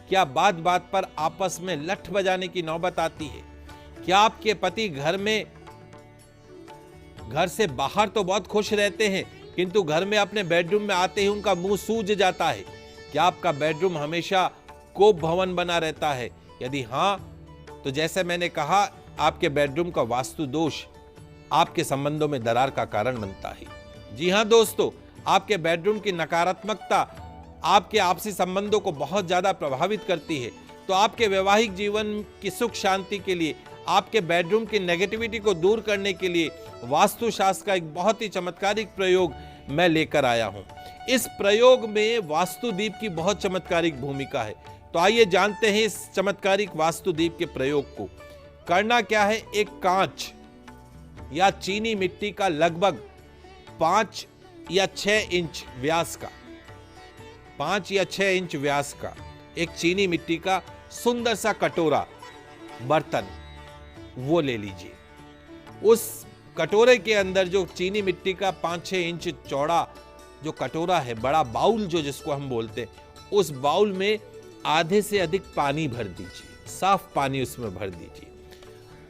क्या बात बात पर आपस में लठ बजाने की नौबत आती है? क्या आपके पति घर से बाहर तो बहुत खुश रहते हैं, किंतु घर में अपने बेडरूम में आते ही उनका मुंह सूज जाता है? क्या आपका बेडरूम हमेशा कोप भवन बना रहता है? यदि हाँ, तो जैसे मैंने कहा, आपके बेडरूम का वास्तु दोष आपके संबंधों में दरार का कारण बनता है। जी हाँ दोस्तों, आपके बेडरूम की नकारात्मकता आपके आपसी संबंधों को बहुत ज्यादा प्रभावित करती है। तो आपके वैवाहिक जीवन की सुख शांति के लिए, आपके बेडरूम की नेगेटिविटी को दूर करने के लिए वास्तुशास्त्र का एक बहुत ही चमत्कारिक प्रयोग मैं लेकर आया हूं। इस प्रयोग में वास्तुदीप की बहुत चमत्कारिक भूमिका है। तो आइए जानते हैं इस चमत्कारिक वास्तुदीप के प्रयोग को। करना क्या है, एक कांच या चीनी मिट्टी का लगभग 5 या 6 इंच व्यास का 5 या 6 इंच व्यास का एक चीनी मिट्टी का सुंदर सा कटोरा बर्तन वो ले लीजिए। उस कटोरे के अंदर जो चीनी मिट्टी का 5-6 इंच चौड़ा जो कटोरा है, बड़ा बाउल जो जिसको हम बोलते हैं, उस बाउल में आधे से अधिक पानी भर दीजिए, साफ पानी उसमें भर दीजिए।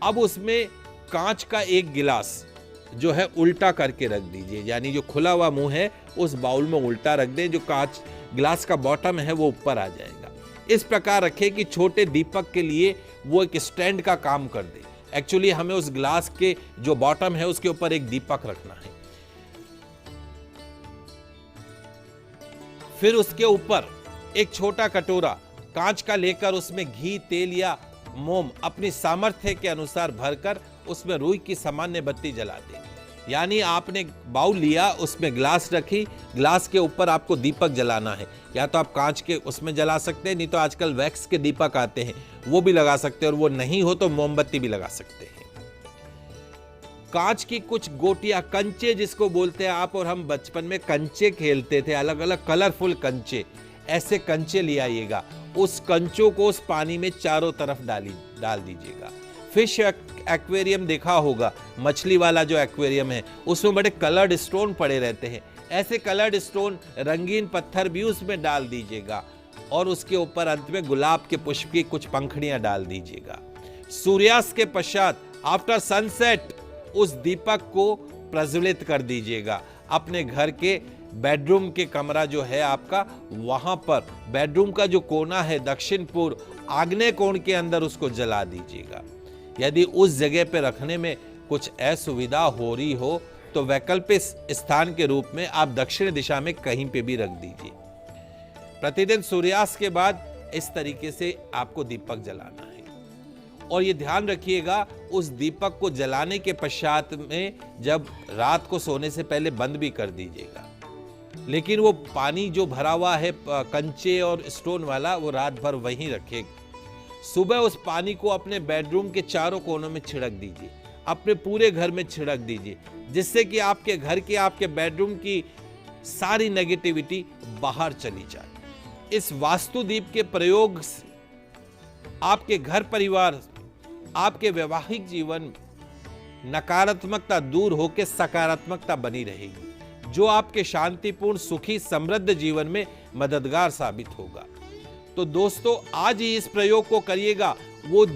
अब उसमें कांच का एक गिलास जो है उल्टा करके रख दीजिए, यानी जो खुला हुआ मुंह है उस बाउल में उल्टा रख दें, जो कांच गिलास का बॉटम है वो ऊपर आ जाएगा। इस प्रकार रखें कि छोटे दीपक के लिए वो एक स्टैंड का काम कर दे। एक्चुअली हमें उस गिलास के जो बॉटम है उसके ऊपर एक दीपक रखना है। फिर उसके ऊपर एक छोटा कटोरा कांच का लेकर उसमें घी, तेल या मोम अपनी सामर्थ्य के अनुसार भरकर उसमें रुई की सामान्य बत्ती जला दें। यानी आपने बाउल लिया, उसमें ग्लास रखी, ग्लास के ऊपर आपको दीपक जलाना है। या तो आप कांच के उसमें जला सकते हैं, नहीं तो आजकल वैक्स के दीपक आते हैं वो भी लगा सकते हैं, और वो नहीं हो तो मोमबत्ती भी लगा सकते हैं। कांच की कुछ गोटियां, कंचे जिसको बोलते हैं आप और हम बचपन में कंचे खेलते थे, अलग अलग कलरफुल कंचे, ऐसे कंचे ले आइएगा। उस कंचों को उस पानी में चारों तरफ डाल दीजिएगा। फिश एक्वेरियम देखा होगा, मछली वाला जो एक्वेरियम है, उसमें बड़े कलर्ड स्टोन पड़े रहते हैं। ऐसे कलर्ड स्टोन, रंगीन पत्थर भी उसमें डाल दीजिएगा, और उसके ऊपर अंत में गुलाब के पुष्प की कुछ पंखड़ियां डाल दीजिएगा। सूर्यास्त के पश्चात, आफ्टर सनसेट, उस दीपक को प्रज्वलित कर दीजिएगा। अपने घर के बेडरूम के कमरा जो है आपका, वहां पर बेडरूम का जो कोना है दक्षिण पूर्व आग्नेय कोण के अंदर उसको जला दीजिएगा। यदि उस जगह पे रखने में कुछ असुविधा हो रही हो तो वैकल्पिक स्थान के रूप में आप दक्षिण दिशा में कहीं पे भी रख दीजिए। प्रतिदिन सूर्यास्त के बाद इस तरीके से आपको दीपक जलाना है। और ये ध्यान रखिएगा, उस दीपक को जलाने के पश्चात में जब रात को सोने से पहले बंद भी कर दीजिएगा। लेकिन वो पानी जो भरा हुआ है कंचे और स्टोन वाला, वो रात भर वहीं रखेगा। सुबह उस पानी को अपने बेडरूम के चारों कोनों में छिड़क दीजिए, अपने पूरे घर में छिड़क दीजिए, जिससे कि आपके घर के, आपके बेडरूम की सारी नेगेटिविटी बाहर चली जाए। इस वास्तुदीप के प्रयोग से आपके घर परिवार, आपके वैवाहिक जीवन नकारात्मकता दूर होकर सकारात्मकता बनी रहेगी, जो आपके शांतिपूर्ण, सुखी, समृद्ध जीवन में मददगार साबित होगा। तो दोस्तों, आज ही इस प्रयोग को करिएगा। वो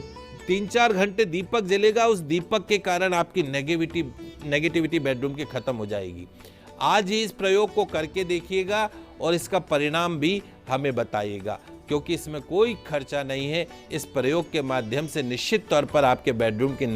3-4 घंटे दीपक जलेगा, उस दीपक के कारण आपकी नेगेटिविटी बेडरूम की खत्म हो जाएगी। आज ही इस प्रयोग को करके देखिएगा और इसका परिणाम भी हमें बताइएगा, क्योंकि इसमें कोई खर्चा नहीं है। इस प्रयोग के माध्यम से निश्चित तौर पर आपके बेडरूम की